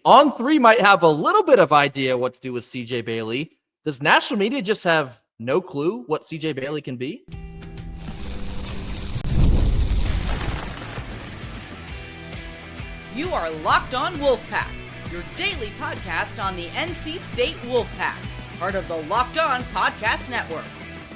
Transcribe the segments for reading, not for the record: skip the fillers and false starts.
On3 might have a little bit of idea what to do with CJ Bailey. Does national media just have no clue what CJ Bailey can be? You are Locked On Wolfpack, your daily podcast on the NC State Wolfpack, part of the Locked On Podcast Network,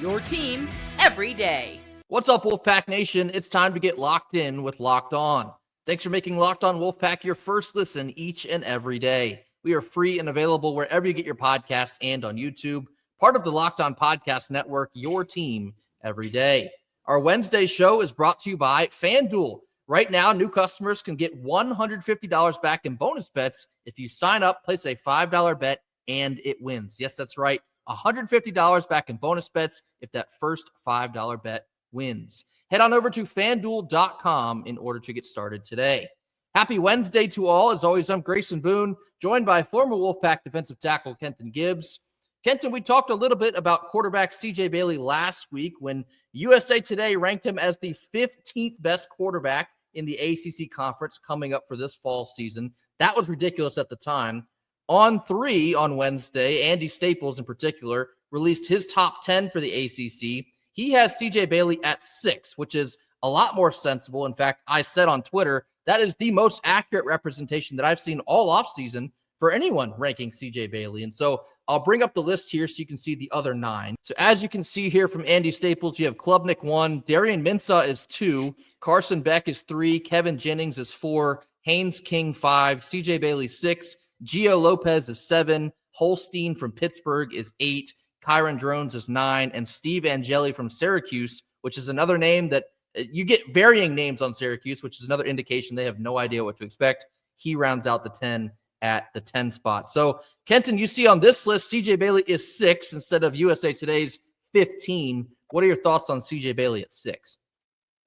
your team every day. What's up, Wolfpack Nation? It's time to get locked in with Locked On. Thanks for making Locked On Wolfpack your first listen each and every day. We are free and available wherever you get your podcast and on YouTube, part of the Locked On Podcast Network, your team every day. Our Wednesday show is brought to you by FanDuel. Right now, new customers can get $150 back in bonus bets if you sign up, place a $5 bet, and it wins. Yes, that's right. $150 back in bonus bets if that first $5 bet wins. Head on over to FanDuel.com in order to get started today. Happy Wednesday to all. As always, I'm Grayson Boone, joined by former Wolfpack defensive tackle Kenton Gibbs. Kenton, we talked a little bit about quarterback CJ Bailey last week when USA Today ranked him as the 15th best quarterback in the ACC conference coming up for this fall season. That was ridiculous at the time. On3 on Wednesday, Andy Staples in particular, released his top 10 for the ACC. He has CJ Bailey at 6, which is a lot more sensible. In fact, I said on Twitter, that is the most accurate representation that I've seen all offseason for anyone ranking CJ Bailey. And so I'll bring up the list here so you can see the other 9. So as you can see here from Andy Staples, you have Klubnik 1, Darian Mensah is 2, Carson Beck is 3, Kevin Jennings is 4, Haynes King 5, CJ Bailey 6, Gio Lopez is 7, Holstein from Pittsburgh is 8, Kyron Drones is 9, and Steve Angeli from Syracuse, which is another name that you get varying names on Syracuse, which is another indication they have no idea what to expect. He rounds out the 10 at the 10 spot. So, Kenton, you see on this list, CJ Bailey is 6 instead of USA Today's 15. What are your thoughts on CJ Bailey at 6?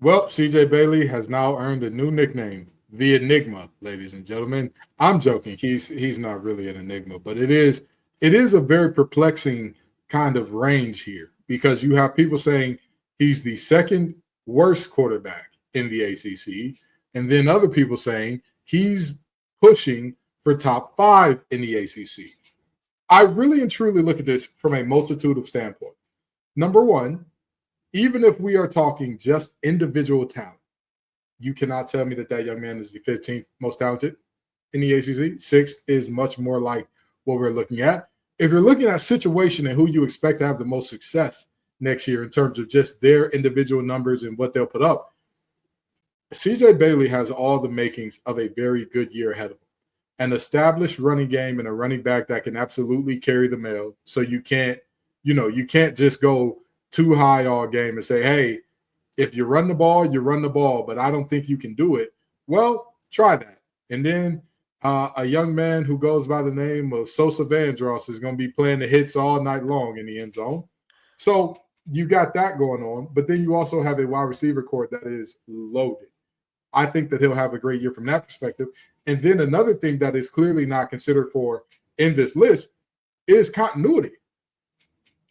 Well, CJ Bailey has now earned a new nickname, the Enigma, ladies and gentlemen. I'm joking. He's not really an enigma, but it is a very perplexing kind of range here because you have people saying he's the second worst quarterback in the ACC, and then other people saying he's pushing for top 5 in the ACC. I really and truly look at this from a multitude of standpoints. Number one, even if we are talking just individual talent, you cannot tell me that young man is the 15th most talented in the ACC. 6th is much more like what we're looking at. If you're looking at situation and who you expect to have the most success next year in terms of just their individual numbers and what they'll put up, CJ Bailey has all the makings of a very good year ahead of him. An established running game and a running back that can absolutely carry the mail. So you can't just go too high all game and say, hey, if you run the ball, you run the ball, but I don't think you can do it. Well, try that. And then a young man who goes by the name of Sosa Vandross is going to be playing the hits all night long in the end zone. So you got that going on, but then you also have a wide receiver core that is loaded. I think that he'll have a great year from that perspective. And then another thing that is clearly not considered for in this list is continuity.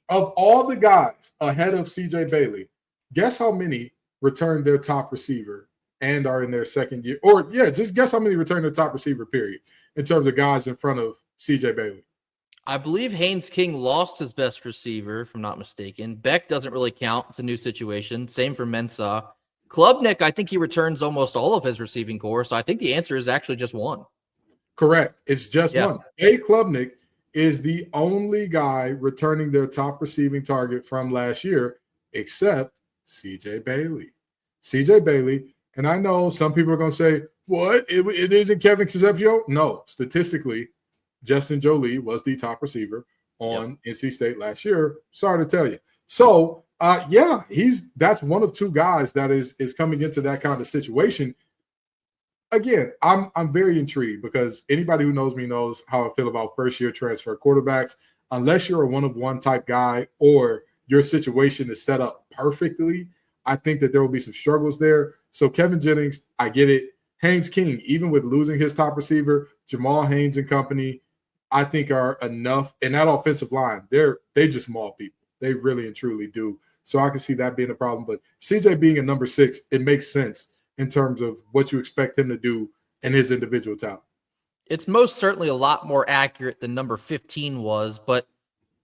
Of all the guys ahead of CJ Bailey, guess how many returned their top receiver and are in their second year? Or, just guess how many returned their top receiver, period, in terms of guys in front of CJ Bailey. I believe Haynes King lost his best receiver, if I'm not mistaken. Beck doesn't really count. It's a new situation. Same for Mensah. Klubnik, I think he returns almost all of his receiving core, so I think the answer is actually just 1. Correct. It's just 1. Klubnik is the only guy returning their top receiving target from last year, except CJ Bailey. CJ Bailey, and I know some people are going to say, what? It isn't Kevin Concepcion? No, statistically, Justin Jolie was the top receiver on NC State last year. Sorry to tell you. So, that's one of 2 guys that is coming into that kind of situation. Again, I'm very intrigued because anybody who knows me knows how I feel about first-year transfer quarterbacks. Unless you're a one-of-one type guy or your situation is set up perfectly, I think that there will be some struggles there. So Kevin Jennings, I get it. Haynes King, even with losing his top receiver, Jamal Haynes and company, I think are enough. And that offensive line, they just maul people. They really and truly do. So I can see that being a problem. But CJ being a number 6, it makes sense in terms of what you expect him to do and his individual talent. It's most certainly a lot more accurate than number 15 was, but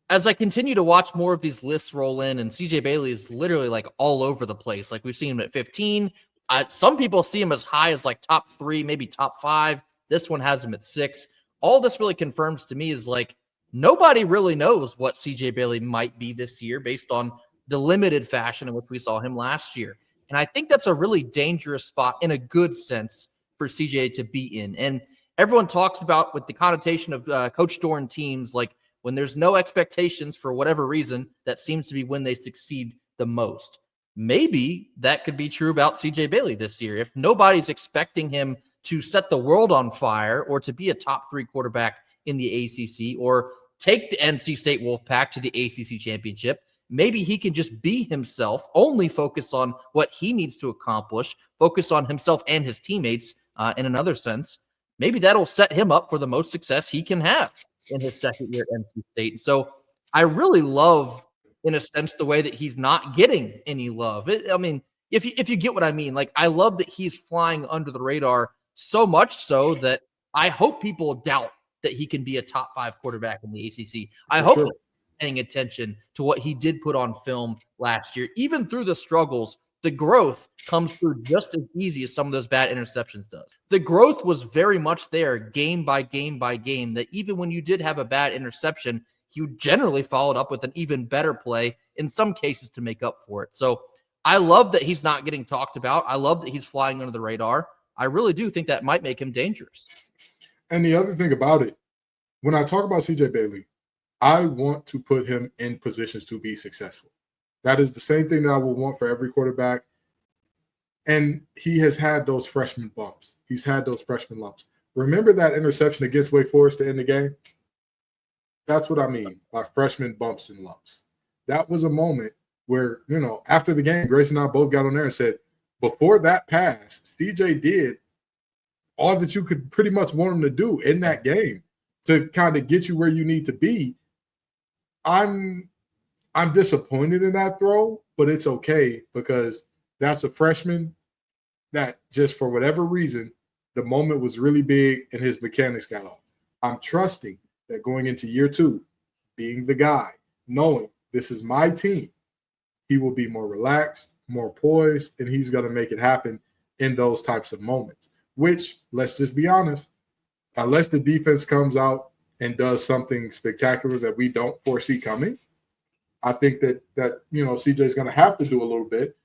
as I continue to watch more of these lists roll in, and CJ Bailey is literally like all over the place. Like we've seen him at 15. Some people see him as high as like top 3, maybe top 5. This one has him at 6. All this really confirms to me is like nobody really knows what CJ Bailey might be this year based on the limited fashion in which we saw him last year. And I think that's a really dangerous spot in a good sense for CJ to be in. And everyone talks about with the connotation of Coach Dorne teams, like when there's no expectations for whatever reason, that seems to be when they succeed the most. Maybe that could be true about CJ Bailey this year. If nobody's expecting him to set the world on fire or to be a top 3 quarterback in the ACC or take the NC State Wolfpack to the ACC championship, maybe he can just be himself, only focus on what he needs to accomplish, focus on himself and his teammates in another sense. Maybe that'll set him up for the most success he can have in his second year at NC State. So I really love, in a sense, the way that he's not getting any love. If you get what I mean, like I love that he's flying under the radar so much so that I hope people doubt that he can be a top 5 quarterback in the ACC. I hope that paying attention to what he did put on film last year, even through the struggles. The growth comes through just as easy as some of those bad interceptions does. The growth was very much there game by game by game, that even when you did have a bad interception, you generally followed up with an even better play in some cases to make up for it. So I love that he's not getting talked about. I love that he's flying under the radar. I really do think that might make him dangerous. And the other thing about it, when I talk about CJ Bailey, I want to put him in positions to be successful. That is the same thing that I would want for every quarterback. And he has had those freshman bumps. He's had those freshman lumps. Remember that interception against Wake Forest to end the game? That's what I mean by freshman bumps and lumps. That was a moment where, after the game, Grace and I both got on there and said, before that pass, CJ did all that you could pretty much want him to do in that game to kind of get you where you need to be. I'm disappointed in that throw, but it's okay because that's a freshman that just for whatever reason, the moment was really big and his mechanics got off. I'm trusting that going into year 2, being the guy, knowing this is my team, he will be more relaxed, more poised, and he's going to make it happen in those types of moments, which, let's just be honest, unless the defense comes out and does something spectacular that we don't foresee coming, I think that CJ is going to have to do a little bit.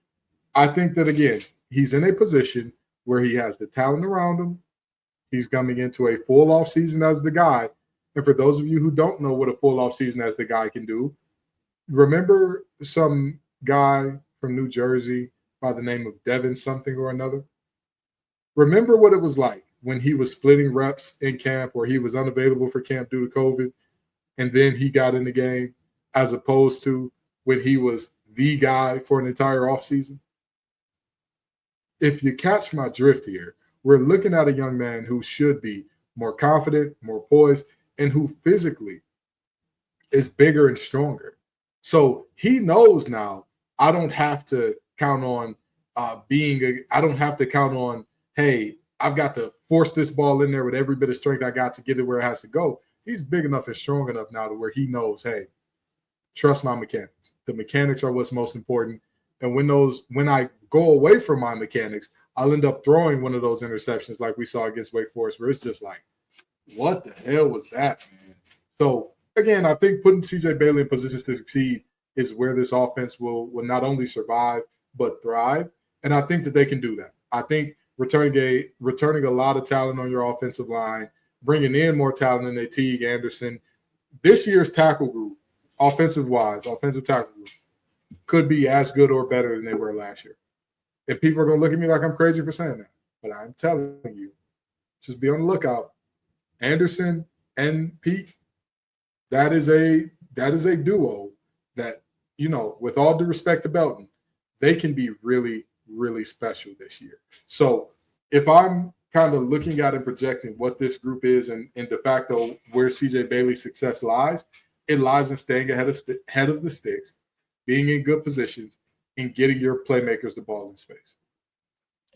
I think that, again, he's in a position where he has the talent around him. He's coming into a full off season as the guy. And for those of you who don't know what a full off season as the guy can do, remember some guy from New Jersey by the name of Devin something or another? Remember what it was like when he was splitting reps in camp or he was unavailable for camp due to COVID, and then he got in the game, as opposed to when he was the guy for an entire offseason? If you catch my drift here, we're looking at a young man who should be more confident, more poised, and who physically is bigger and stronger. So he knows now, I don't have to count on I don't have to count on, hey, I've got to force this ball in there with every bit of strength I got to get it where it has to go. He's big enough and strong enough now to where he knows, hey, trust my mechanics. The mechanics are what's most important. And when I go away from my mechanics, I'll end up throwing one of those interceptions like we saw against Wake Forest, where it's just like, what the hell was that, man? So, again, I think putting CJ Bailey in positions to succeed is where this offense will not only survive, but thrive. And I think that they can do that. I think returning a lot of talent on your offensive line, bringing in more talent in Teague, Anderson, this year's tackle group, offensive tackle group, could be as good or better than they were last year. And people are going to look at me like I'm crazy for saying that. But I'm telling you, just be on the lookout. Anderson and Pete, that is a duo that, with all due respect to Belton, they can be really, really special this year. So if I'm kind of looking at and projecting what this group is and de facto where CJ Bailey's success lies, it lies in staying ahead of the sticks, being in good positions, and getting your playmakers the ball in space.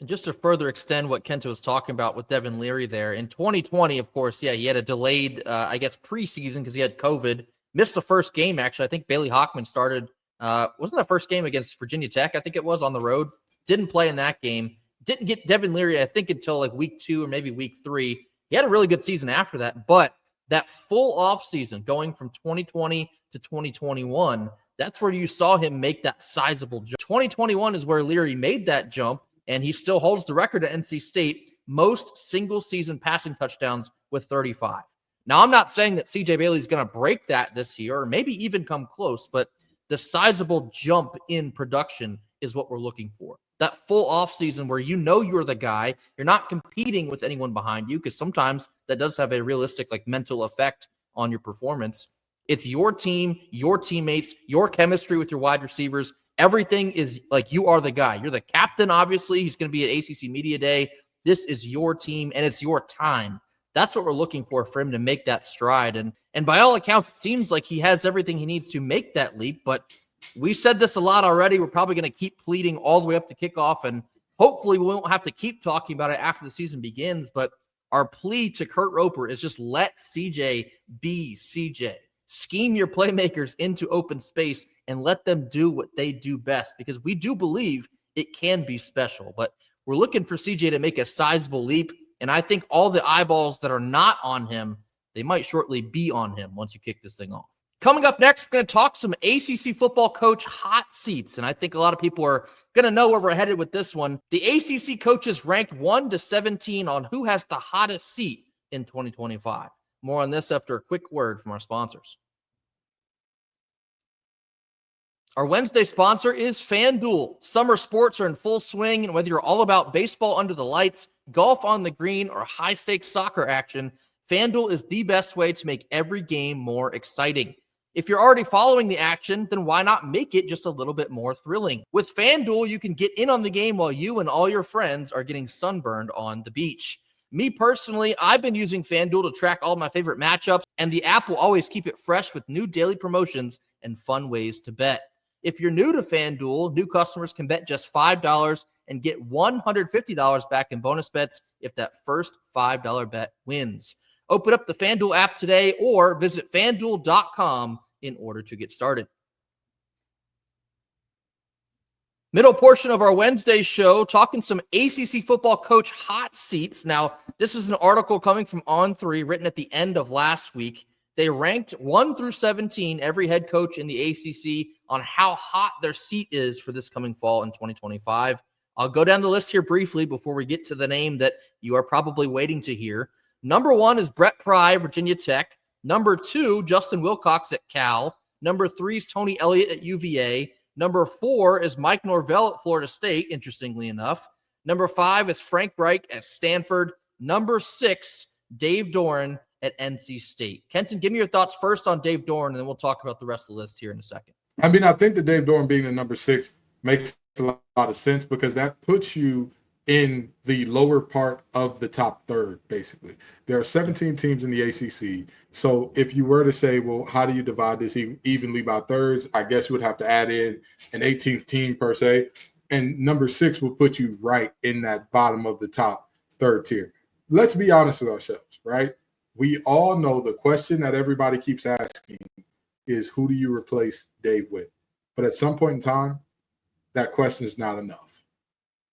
And just to further extend what Kenta was talking about with Devin Leary there, in 2020, of course, he had a delayed, preseason because he had COVID. Missed the first game, actually. I think Bailey Hockman started, wasn't the first game against Virginia Tech? I think it was on the road. Didn't play in that game. Didn't get Devin Leary, I think, until like week 2 or maybe week 3. He had a really good season after that, but that full offseason going from 2020 to 2021, that's where you saw him make that sizable jump. 2021 is where Leary made that jump, and he still holds the record at NC State, most single-season passing touchdowns with 35. Now, I'm not saying that CJ Bailey's going to break that this year or maybe even come close, but the sizable jump in production is what we're looking for. That full offseason where you know you're the guy, you're not competing with anyone behind you, because sometimes that does have a realistic mental effect on your performance. It's your team, your teammates, your chemistry with your wide receivers. Everything is like you are the guy. You're the captain, obviously. He's going to be at ACC Media Day. This is your team, and it's your time. That's what we're looking for him to make that stride. And by all accounts, it seems like he has everything he needs to make that leap, but we said this a lot already. We're probably going to keep pleading all the way up to kickoff, and hopefully we won't have to keep talking about it after the season begins. But our plea to Kurt Roper is just let CJ be CJ. Scheme your playmakers into open space and let them do what they do best, because we do believe it can be special. But we're looking for CJ to make a sizable leap, and I think all the eyeballs that are not on him, they might shortly be on him once you kick this thing off. Coming up next, we're going to talk some ACC football coach hot seats, and I think a lot of people are going to know where we're headed with this one. The ACC coaches ranked 1 to 17 on who has the hottest seat in 2025. More on this after a quick word from our sponsors. Our Wednesday sponsor is FanDuel. Summer sports are in full swing, and whether you're all about baseball under the lights, golf on the green, or high-stakes soccer action, FanDuel is the best way to make every game more exciting. If you're already following the action, then why not make it just a little bit more thrilling? With FanDuel, you can get in on the game while you and all your friends are getting sunburned on the beach. Me personally, I've been using FanDuel to track all my favorite matchups, and the app will always keep it fresh with new daily promotions and fun ways to bet. If you're new to FanDuel, new customers can bet just $5 and get $150 back in bonus bets if that first $5 bet wins. Open up the FanDuel app today or visit FanDuel.com in order to get started. Middle portion of our Wednesday show, talking some ACC football coach hot seats. Now, this is an article coming from On3, written at the end of last week. They ranked 1 through 17 every head coach in the ACC on how hot their seat is for this coming fall in 2025. I'll go down the list here briefly before we get to the name that you are probably waiting to hear. Number 1 is Brett Pry, Virginia Tech. Number 2, Justin Wilcox at Cal. Number 3 is Tony Elliott at UVA. Number 4 is Mike Norvell at Florida State, interestingly enough. Number 5 is Frank Reich at Stanford. Number 6, Dave Dorne at NC State. Kenton, give me your thoughts first on Dave Dorne, and then we'll talk about the rest of the list here in a second. I mean, I think that Dave Dorne being the number 6 makes a lot of sense, because that puts you in the lower part of the top third, basically. There are 17 teams in the ACC. So if you were to say, well, how do you divide this evenly by thirds? I guess you would have to add in an 18th team per se. And number 6 will put you right in that bottom of the top third tier. Let's be honest with ourselves, right? We all know the question that everybody keeps asking is, who do you replace Dave with? But at some point in time, that question is not enough.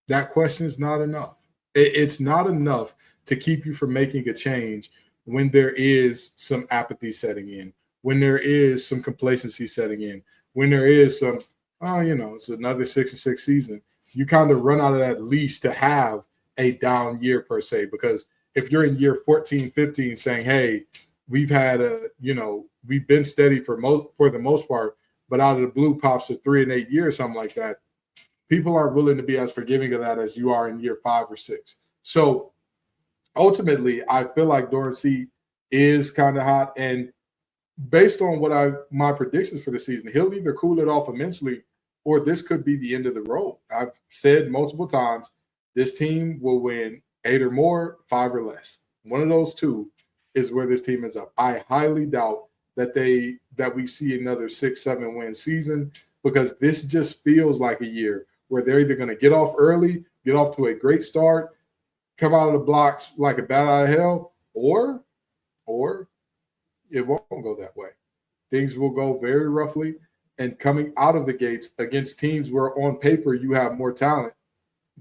That question is not enough. It's not enough to keep you from making a change when there is some apathy setting in, when there is some complacency setting in, when there is some, it's another 6-6 season. You kind of run out of that leash to have a down year per se, because if you're in year 14, 15 saying, hey, we've had we've been steady for the most part, but out of the blue pops to 3 and 8 years, something like that, people aren't willing to be as forgiving of that as you are in year 5 or 6. So ultimately, I feel like Dorne's seat is kind of hot. And based on my predictions for the season, he'll either cool it off immensely, or this could be the end of the road. I've said multiple times, this team will win 8 or more, 5 or less. One of those two is where this team is up. I highly doubt that we see another 6-7 win season, because this just feels like a year where they're either going to get off early get off to a great start, come out of the blocks like a bat out of hell, or it won't go that way. Things will go very roughly, and coming out of the gates against teams where on paper you have more talent,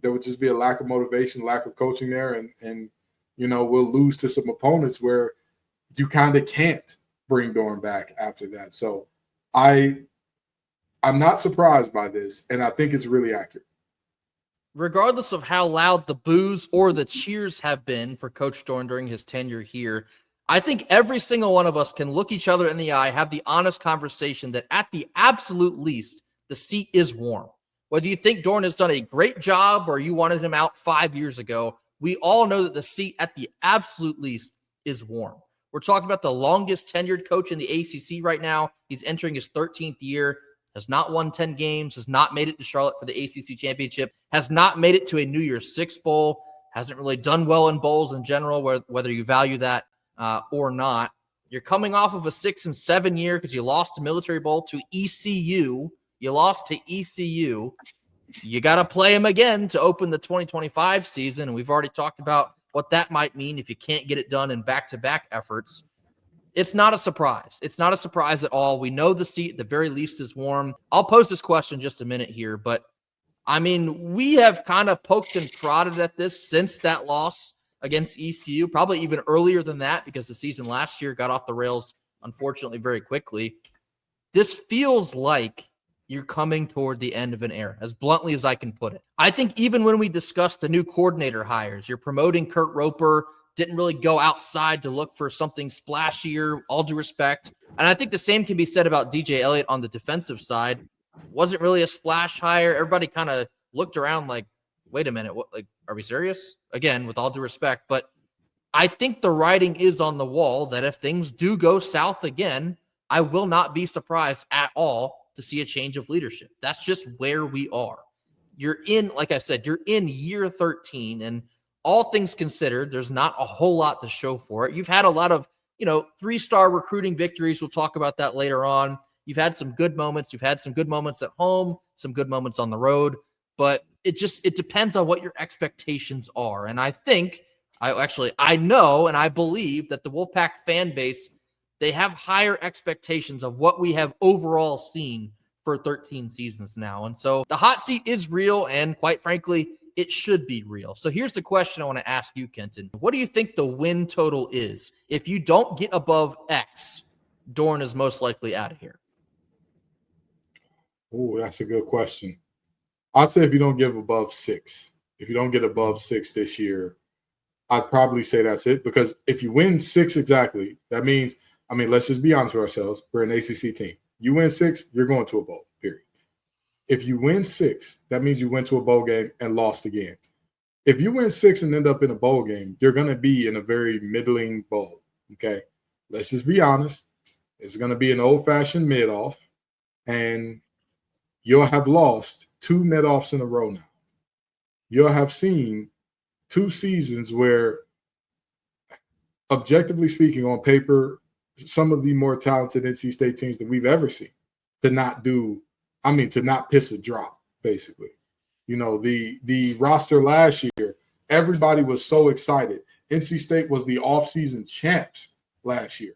there would just be a lack of motivation, lack of coaching there, and we'll lose to some opponents where you kind of can't bring Dorne back after that. So I'm not surprised by this, and I think it's really accurate. Regardless of how loud the boos or the cheers have been for Coach Dorne during his tenure here, I think every single one of us can look each other in the eye, have the honest conversation that at the absolute least, the seat is warm. Whether you think Dorne has done a great job or you wanted him out 5 years ago, we all know that the seat at the absolute least is warm. We're talking about the longest tenured coach in the ACC right now. He's entering his 13th year, has not won 10 games, has not made it to Charlotte for the ACC championship, has not made it to a New Year's Six bowl, hasn't really done well in bowls in general, whether you value that or not. You're coming off of a 6 and 7 year because you lost the Military Bowl to ECU. You lost to ECU. You got to play them again to open the 2025 season. And we've already talked about what that might mean if you can't get it done in back-to-back efforts. It's not a surprise. It's not a surprise at all. We know the seat at the very least is warm. I'll pose this question in just a minute here, but I mean, we have kind of poked and prodded at this since that loss against ECU, probably even earlier than that because the season last year got off the rails, unfortunately, very quickly. This feels like you're coming toward the end of an era, as bluntly as I can put it. I think even when we discussed the new coordinator hires, you're promoting Kurt Roper, didn't really go outside to look for something splashier, all due respect. And I think the same can be said about DJ Elliott on the defensive side. Wasn't really a splash hire. Everybody kind of looked around like, wait a minute, what? Like, are we serious? Again, with all due respect. But I think the writing is on the wall that if things do go south again, I will not be surprised at all to see a change of leadership. That's just where we are. You're in, like I said, you're in year 13, and all things considered, there's not a whole lot to show for it. You've had a lot of, 3-star recruiting victories. We'll talk about that later on. You've had some good moments. You've had some good moments at home, some good moments on the road, but it depends on what your expectations are. And I think, I know and I believe that the Wolfpack fan base, they have higher expectations of what we have overall seen for 13 seasons now. And so the hot seat is real, and quite frankly, it should be real. So here's the question I want to ask you, Kenton. What do you think the win total is? If you don't get above X, Dorne is most likely out of here. Oh, that's a good question. I'd say if you don't get above 6, if you don't get above 6 this year, I'd probably say that's it. Because if you win 6 exactly, that means, let's just be honest with ourselves. We're an ACC team. You win 6, you're going to a bowl, period. If you win 6, that means you went to a bowl game and lost again. If you win 6 and end up in a bowl game, you're going to be in a very middling bowl, okay? Let's just be honest. It's going to be an old-fashioned mid-off, and you'll have lost 2 mid-offs in a row now. You'll have seen 2 seasons where, objectively speaking, on paper, some of the more talented NC State teams that we've ever seen to not piss a drop, basically. The roster last year, everybody was so excited. NC State was the offseason champs last year.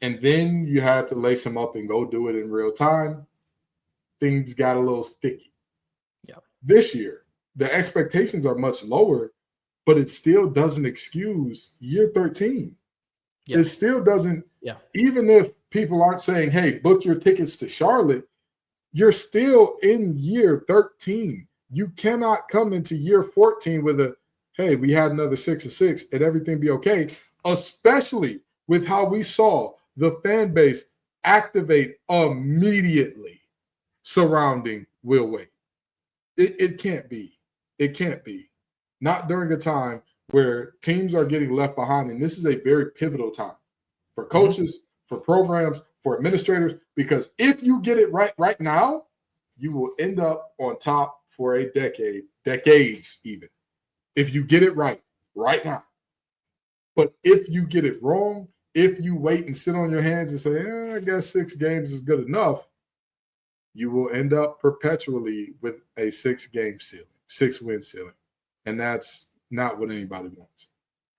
And then you had to lace them up and go do it in real time. Things got a little sticky. Yeah. This year, the expectations are much lower, but it still doesn't excuse year 13. Yeah. It still doesn't. Yeah. Even if people aren't saying, hey, book your tickets to Charlotte, you're still in year 13. You cannot come into year 14 with hey, we had another 6 and 6 and everything be okay, especially with how we saw the fan base activate immediately surrounding Will Wade. It can't be. It can't be. Not during a time where teams are getting left behind, and this is a very pivotal time for coaches, for programs, for administrators, because if you get it right now, you will end up on top for a decades even, if you get it right now. But if you get it wrong, if you wait and sit on your hands and say, I guess 6 games is good enough, you will end up perpetually with a 6-game ceiling. 6-win ceiling. And that's not what anybody wants.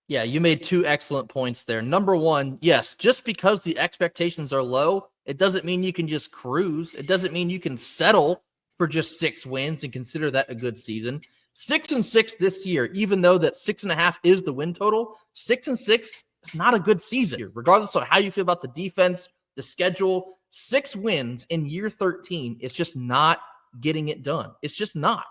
Yeah, you made two excellent points there. Number one, yes, just because the expectations are low, it doesn't mean you can just cruise. It doesn't mean you can settle for just 6 wins and consider that a good season. 6-6 this year, even though that 6.5 is the win total, 6-6 is not a good season. Regardless of how you feel about the defense, the schedule, 6 wins in year 13, it's just not getting it done. It's just not.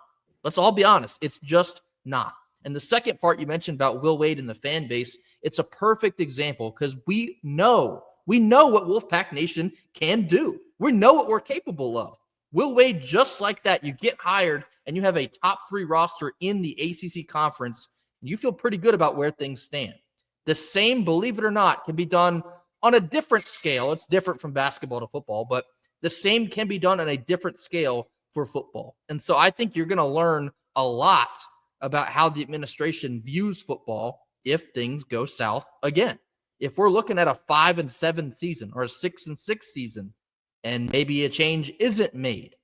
Let's all be honest. It's just not. And the second part you mentioned about Will Wade and the fan base, it's a perfect example because we know what Wolfpack Nation can do. We know what we're capable of. Will Wade, just like that, you get hired and you have a top 3 roster in the ACC conference, and you feel pretty good about where things stand. The same, believe it or not, can be done on a different scale. It's different from basketball to football, but the same can be done on a different scale for football. And so I think you're going to learn a lot about how the administration views football if things go south again. If we're looking at a 5-7 season or a 6-6 season and maybe a change isn't made,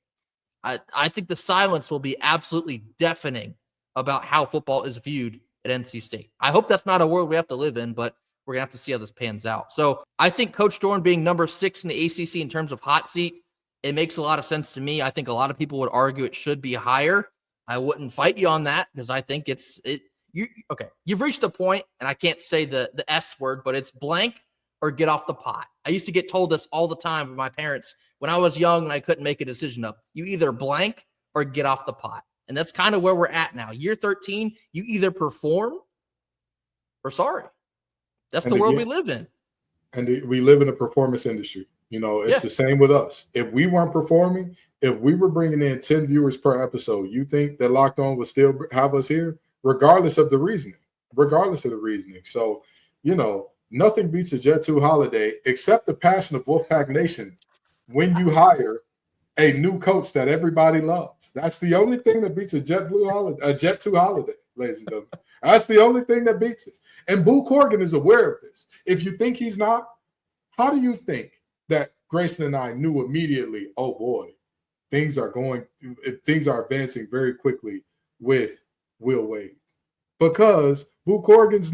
I think the silence will be absolutely deafening about how football is viewed at NC State. I hope that's not a world we have to live in, but we're going to have to see how this pans out. So I think Coach Dorne being number 6 in the ACC in terms of hot seat, it makes a lot of sense to me. I think a lot of people would argue it should be higher. I wouldn't fight you on that because I think you've reached the point, and I can't say the S word, but it's blank or get off the pot. I used to get told this all the time by my parents when I was young and I couldn't make a decision up. You either blank or get off the pot. And that's kind of where we're at now. Year 13, you either perform or sorry. That's the world we live in. And we live in a performance industry. It's the same with us. If we weren't performing, if we were bringing in 10 viewers per episode, you think that Locked On would still have us here, regardless of the reasoning. So, nothing beats a Jet 2 holiday except the passion of Wolfpack Nation when you hire a new coach that everybody loves. That's the only thing that beats a Jet 2 holiday, ladies and gentlemen. That's the only thing that beats it. And Boo Corrigan is aware of this. If you think he's not, how do you think that Grayson and I knew immediately, oh boy, things are advancing very quickly with Will Wade? Because Boo Corrigan's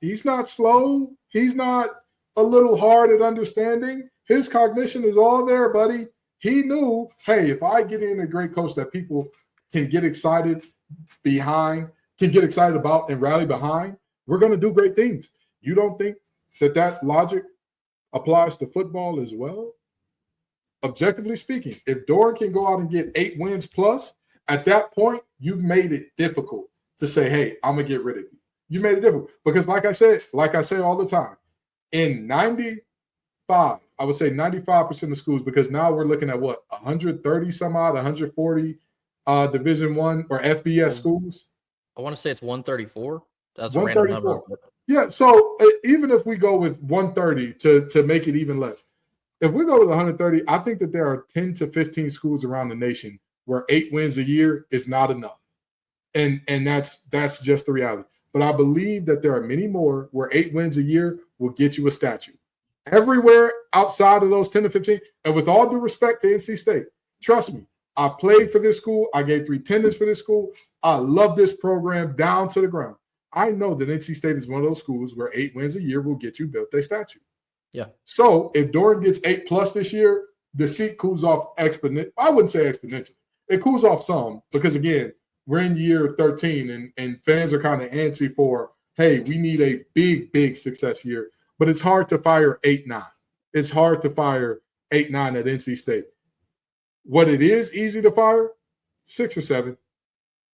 he's not slow. He's not a little hard at understanding. His cognition is all there, buddy. He knew, hey, if I get in a great coach that people can get excited about and rally behind, we're going to do great things. You don't think that logic applies to football as well? Objectively speaking, if Dorne can go out and get 8 wins plus, at that point, you've made it difficult to say, hey, I'm going to get rid of you. You made it difficult because like I say all the time, in 95, I would say 95% of schools, because now we're looking at 130 some odd, 140 Division I or FBS schools. I want to say it's 134. That's a random number. Yeah, so even if we go with 130 to make it even less, if we go with 130, I think that there are 10 to 15 schools around the nation where 8 wins a year is not enough. And that's just the reality. But I believe that there are many more where 8 wins a year will get you a statue. Everywhere outside of those 10 to 15, and with all due respect to NC State, trust me, I played for this school. I gave 3 tenders for this school. I love this program down to the ground. I know that NC State is one of those schools where 8 wins a year will get you built a statue. Yeah. So if Dorne gets 8 plus this year, the seat cools off exponentially. I wouldn't say exponentially. It cools off some because, again, we're in year 13 and fans are kind of antsy for, hey, we need a big, big success year. But it's hard to fire 8-9. It's hard to fire 8-9 at NC State. What it is easy to fire, 6 or 7.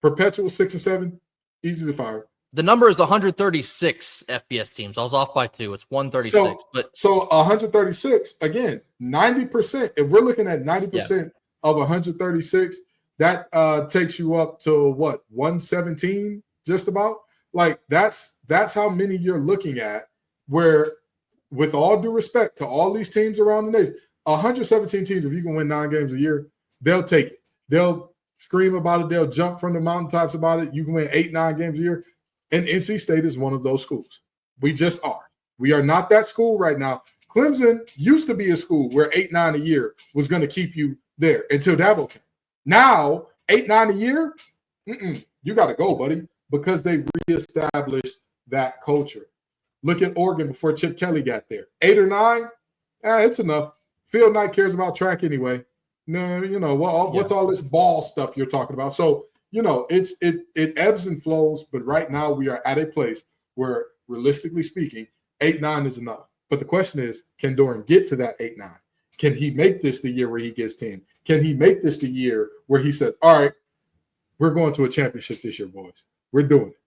Perpetual 6 or 7, easy to fire. The number is 136 FBS teams. I was off by 2. It's 136. So 136, again, 90%. If we're looking at 90% of 136, that takes you up to 117, just about? Like that's how many you're looking at, where with all due respect to all these teams around the nation, 117 teams, if you can win 9 games a year, they'll take it. They'll scream about it. They'll jump from the mountaintops about it. You can win 8-9 games a year. And NC State is one of those schools. We just are. We are not that school right now. Clemson used to be a school where 8-9 a year was going to keep you there until Dabo came. Now, 8-9 a year, You got to go, buddy, because they reestablished that culture. Look at Oregon before Chip Kelly got there. 8 or 9, it's enough. Phil Knight cares about track anyway. No, what's all this ball stuff you're talking about? So, it ebbs and flows, but right now we are at a place where, realistically speaking, 8-9 is enough. But the question is, can Dorne get to that 8-9? Can he make this the year where he gets 10? Can he make this the year where he said, all right, we're going to a championship this year, boys. We're doing it.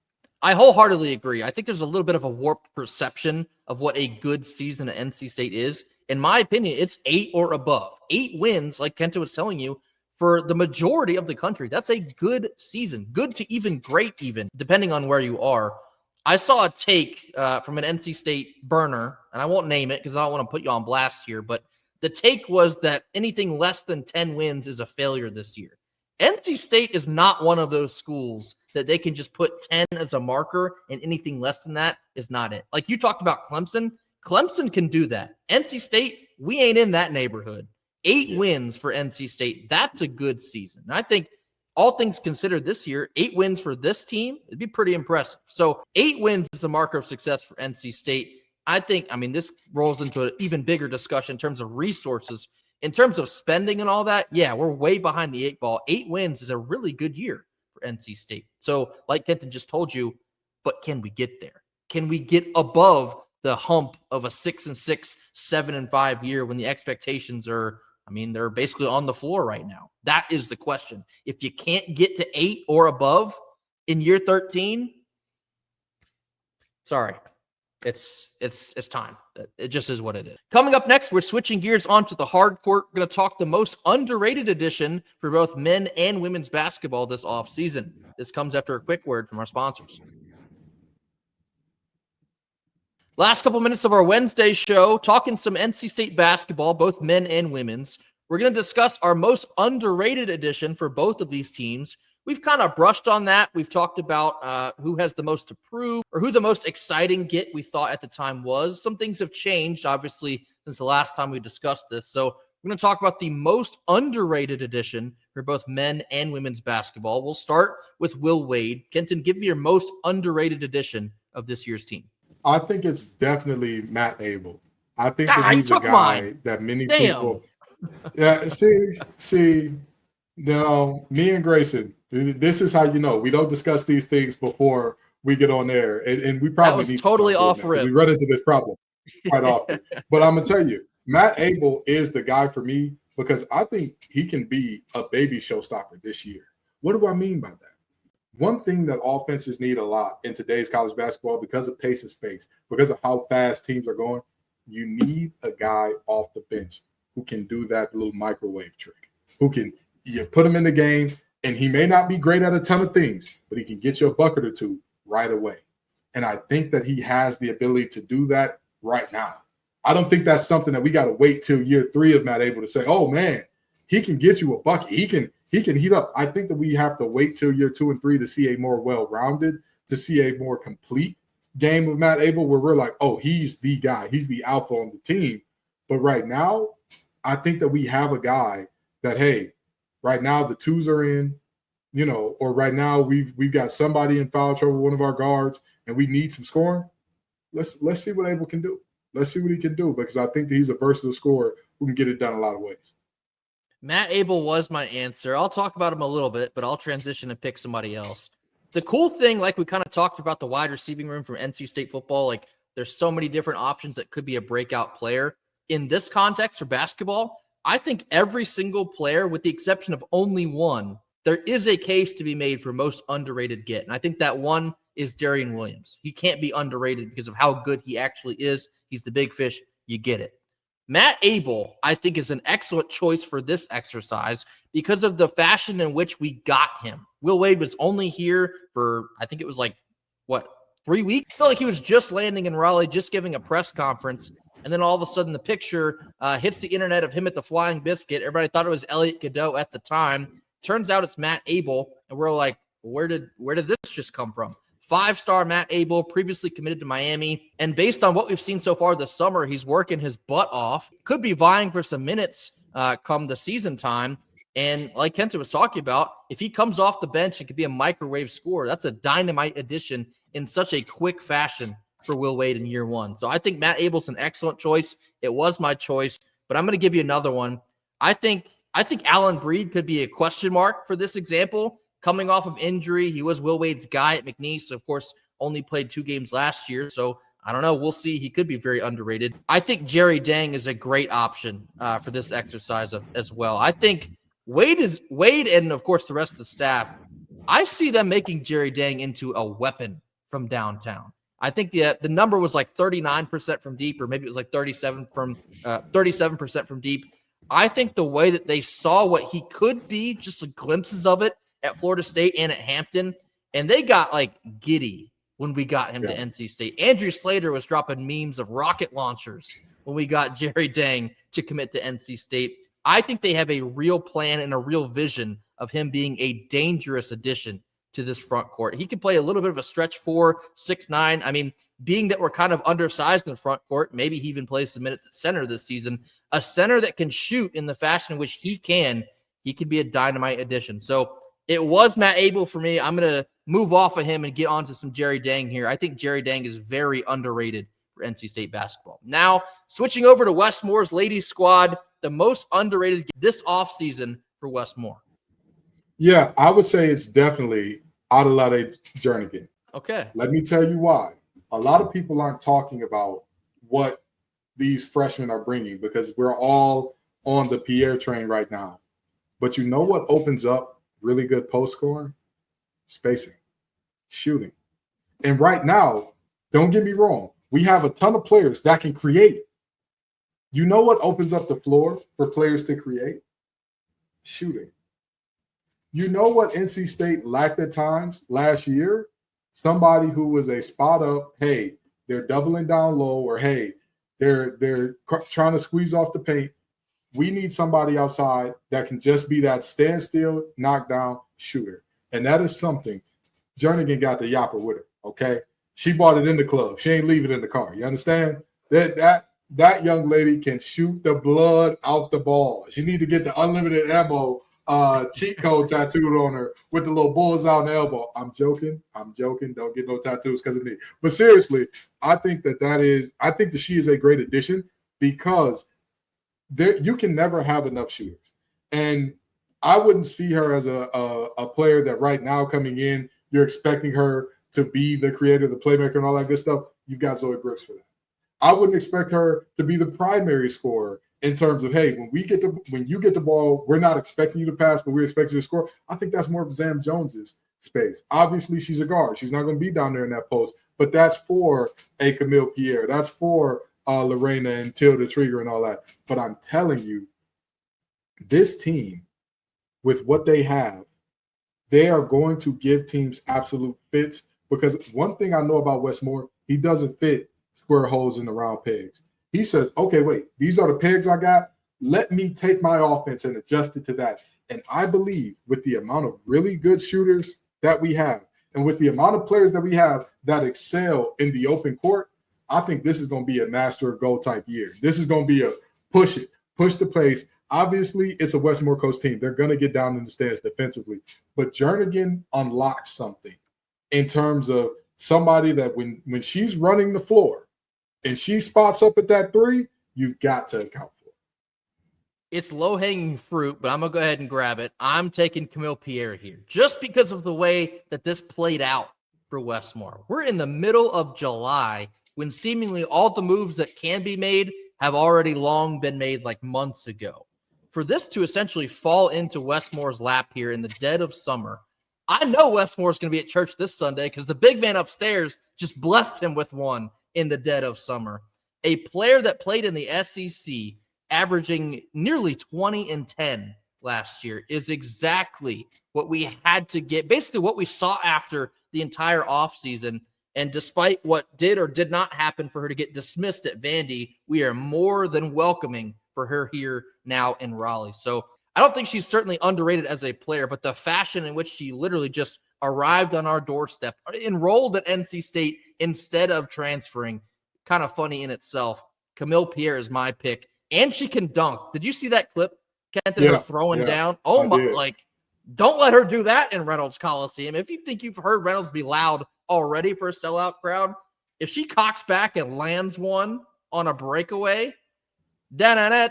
I wholeheartedly agree. I think there's a little bit of a warped perception of what a good season at NC State is. In my opinion, it's 8 or above. 8 wins, like Kenta was telling you, for the majority of the country. That's a good season. Good to even great even, depending on where you are. I saw a take from an NC State burner, and I won't name it because I don't want to put you on blast here, but the take was that anything less than 10 wins is a failure this year. NC State is not one of those schools that they can just put 10 as a marker, and anything less than that is not it. Like you talked about Clemson. Clemson can do that. NC State, we ain't in that neighborhood. 8 wins for NC State. That's a good season. And I think all things considered this year, 8 wins for this team, it'd be pretty impressive. So 8 wins is a marker of success for NC State. This rolls into an even bigger discussion in terms of resources. In terms of spending and all that, yeah, we're way behind the 8 ball. 8 wins is a really good year for NC State. So like Kenton just told you, but can we get there? Can we get above the hump of a 6-6, 7-5 year when the expectations are, they're basically on the floor right now? That is the question. If you can't get to 8 or above in year 13, sorry. It's time. It just is what it is. Coming up next, we're switching gears onto the hard court. We're going to talk the most underrated edition for both men and women's basketball this offseason. This comes after a quick word from our sponsors. Last couple minutes of our Wednesday show, talking some NC State basketball, both men and women's. We're going to discuss our most underrated edition for both of these teams. We've kind of brushed on that. We've talked about who has the most to prove or who the most exciting get we thought at the time was. Some things have changed, obviously, since the last time we discussed this. So we're going to talk about the most underrated edition for both men and women's basketball. We'll start with Will Wade. Kenton, give me your most underrated edition of this year's team. I think it's definitely Matt Abel. I think that he's a guy that many people. Yeah, see, no, me and Grayson, this is how you know we don't discuss these things before we get on there, and we probably need totally to off rip. We run into this problem quite often. But I'm gonna tell you, Matt Abel is the guy for me because I think he can be a baby showstopper this year. What do I mean by that? One thing that offenses need a lot in today's college basketball, because of pace and space, because of how fast teams are going, you need a guy off the bench who can do that little microwave trick, who can you put him in the game, and he may not be great at a ton of things, but he can get you a bucket or two right away. And I think that he has the ability to do that right now. I don't think that's something that we got to wait till year 3 of Matt Abel to say, oh, man, he can get you a bucket. He can heat up. I think that we have to wait till year 2 and 3 to see a more well-rounded, to see a more complete game of Matt Abel where we're like, oh, he's the guy. He's the alpha on the team. But right now, I think that we have a guy that, hey, right now the 2s are in, or right now we've got somebody in foul trouble, one of our guards, and we need some scoring. Let's see what Abel can do. Let's see what he can do, because I think that he's a versatile scorer who can get it done a lot of ways. Matt Abel was my answer. I'll talk about him a little bit, but I'll transition and pick somebody else. The cool thing, like we kind of talked about the wide receiving room from NC State football, like there's so many different options that could be a breakout player. In this context for basketball, I think every single player, with the exception of only one, there is a case to be made for most underrated get. And I think that one is Darian Williams. He can't be underrated because of how good he actually is. He's the big fish. You get it. Matt Abel, I think, is an excellent choice for this exercise because of the fashion in which we got him. Will Wade was only here for, I think it was 3 weeks? I felt like he was just landing in Raleigh, just giving a press conference. And then all of a sudden the picture hits the internet of him at the Flying Biscuit. Everybody thought it was Elliot Cadeau at the time. Turns out it's Matt Abel. And we're like, where did this just come from? 5-star Matt Abel, previously committed to Miami. And based on what we've seen so far this summer, he's working his butt off. Could be vying for some minutes come the season time. And like Kenta was talking about, if he comes off the bench and could be a microwave scorer, that's a dynamite addition in such a quick fashion for Will Wade in year one. So I think Matt Abel's an excellent choice. It was my choice, but I'm going to give you another one. I think Alan Breed could be a question mark for this example. Coming off of injury, he was Will Wade's guy at McNeese. Of course, only played 2 games last year, so I don't know. We'll see. He could be very underrated. I think Jerry Deng is a great option for this exercise as well. I think Wade and, of course, the rest of the staff, I see them making Jerry Deng into a weapon from downtown. I think the number was like 39% from deep, or maybe it was like 37% from deep. I think the way that they saw what he could be, just like glimpses of it at Florida State and at Hampton, and they got like giddy when we got him to NC State. Andrew Slater was dropping memes of rocket launchers when we got Jerry Deng to commit to NC State. I think they have a real plan and a real vision of him being a dangerous addition to this front court. He can play a little bit of a stretch 4, 6'9". I mean, being that we're kind of undersized in the front court, maybe he even plays some minutes at center this season. A center that can shoot in the fashion in which he could be a dynamite addition. So it was Matt Abel for me. I'm going to move off of him and get on to some Jerry Deng here. I think Jerry Deng is very underrated for NC State basketball. Now, switching over to Westmore's ladies squad, the most underrated this offseason for Westmore. Yeah, I would say it's definitely Adelaide Jernigan. Okay. Let me tell you why. A lot of people aren't talking about what these freshmen are bringing because we're all on the Pierre train right now. But you know what opens up really good post scoring? Spacing, shooting. And right now, don't get me wrong, we have a ton of players that can create. You know what opens up the floor for players to create? Shooting. You know what NC State lacked at times last year? Somebody who was a spot up, hey, they're doubling down low, or hey, they're trying to squeeze off the paint. We need somebody outside that can just be that standstill, knockdown shooter. And that is something Jernigan got the yapper with her, okay? She bought it in the club. She ain't leave it in the car. You understand? That young lady can shoot the blood out the ball. She need to get the unlimited ammo cheat code tattooed on her with the little bulls out in the elbow. I'm joking. Don't get no tattoos because of me. But seriously, I think that she is a great addition because you can never have enough shooters. And I wouldn't see her as a player that right now coming in, you're expecting her to be the creator, the playmaker, and all that good stuff. You've got Zoe Brooks for that. I wouldn't expect her to be the primary scorer in terms of, hey, when you get the ball, we're not expecting you to pass, but we expect you to score. I think that's more of Zam Jones's space. Obviously, she's a guard. She's not going to be down there in that post, but that's for a Camille Pierre. That's for Lorena and Tilda Trigger and all that. But I'm telling you, this team, with what they have, they are going to give teams absolute fits because one thing I know about Westmore, he doesn't fit square holes in the round pegs. He says, okay, wait, these are the pegs I got. Let me take my offense and adjust it to that. And I believe with the amount of really good shooters that we have and with the amount of players that we have that excel in the open court, I think this is going to be a master of goal type year. This is going to be a push the pace. Obviously, it's a Westmore coach team. They're going to get down in the stands defensively. But Jernigan unlocks something in terms of somebody that when she's running the floor and she spots up at that 3, you've got to account for it. It's low-hanging fruit, but I'm going to go ahead and grab it. I'm taking Camille Pierre here just because of the way that this played out for Westmore. We're in the middle of July when seemingly all the moves that can be made have already long been made like months ago. For this to essentially fall into Westmore's lap here in the dead of summer, I know Westmore's going to be at church this Sunday because the big man upstairs just blessed him with one in the dead of summer. A player that played in the SEC, averaging nearly 20-10 last year, is exactly what we had to get, basically what we saw after the entire offseason. And despite what did or did not happen for her to get dismissed at Vandy, we are more than welcoming for her here now in Raleigh. So I don't think she's certainly underrated as a player, but the fashion in which she literally just arrived on our doorstep, enrolled at NC State instead of transferring, kind of funny in itself. Camille Pierre is my pick, and she can dunk. Did you see that clip Kenton, her throwing down. Oh my, like, don't let her do that in Reynolds Coliseum. If you think you've heard Reynolds be loud already for a sellout crowd, if she cocks back and lands one on a breakaway, you're going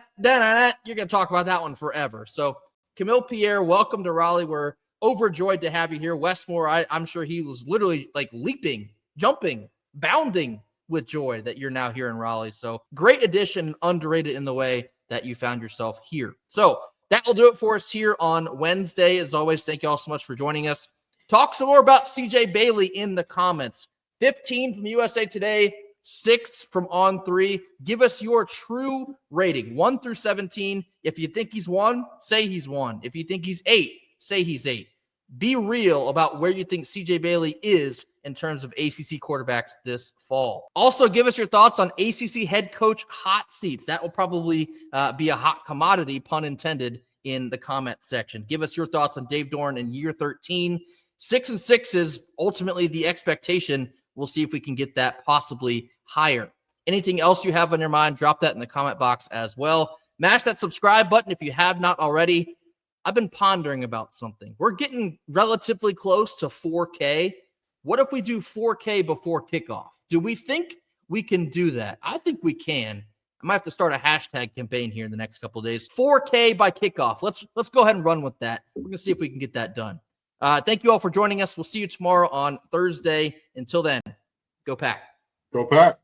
to talk about that one forever. So Camille Pierre, welcome to Raleigh. We're overjoyed to have you here. Westmore, I'm sure he was literally like leaping, jumping, bounding with joy that you're now here in Raleigh. So great addition, underrated in the way that you found yourself here. So that will do it for us here on Wednesday. As always, thank you all so much for joining us. Talk some more about CJ Bailey in the comments. 15 from USA Today, 6 from On3. Give us your true rating, 1 through 17. If you think he's 1, say he's 1. If you think he's 8, say he's 8. Be real about where you think CJ Bailey is in terms of ACC quarterbacks this fall. Also, give us your thoughts on ACC head coach hot seats. That will probably be a hot commodity, pun intended, in the comment section. Give us your thoughts on Dave Dorne in year 13. 6-6 is ultimately the expectation. We'll see if we can get that possibly higher. Anything else you have on your mind, drop that in the comment box as well. Mash that subscribe button if you have not already. I've been pondering about something. We're getting relatively close to 4K. What if we do 4K before kickoff? Do we think we can do that? I think we can. I might have to start a hashtag campaign here in the next couple of days. 4K by kickoff. Let's go ahead and run with that. We're going to see if we can get that done. Thank you all for joining us. We'll see you tomorrow on Thursday. Until then, go Pack. Go Pack.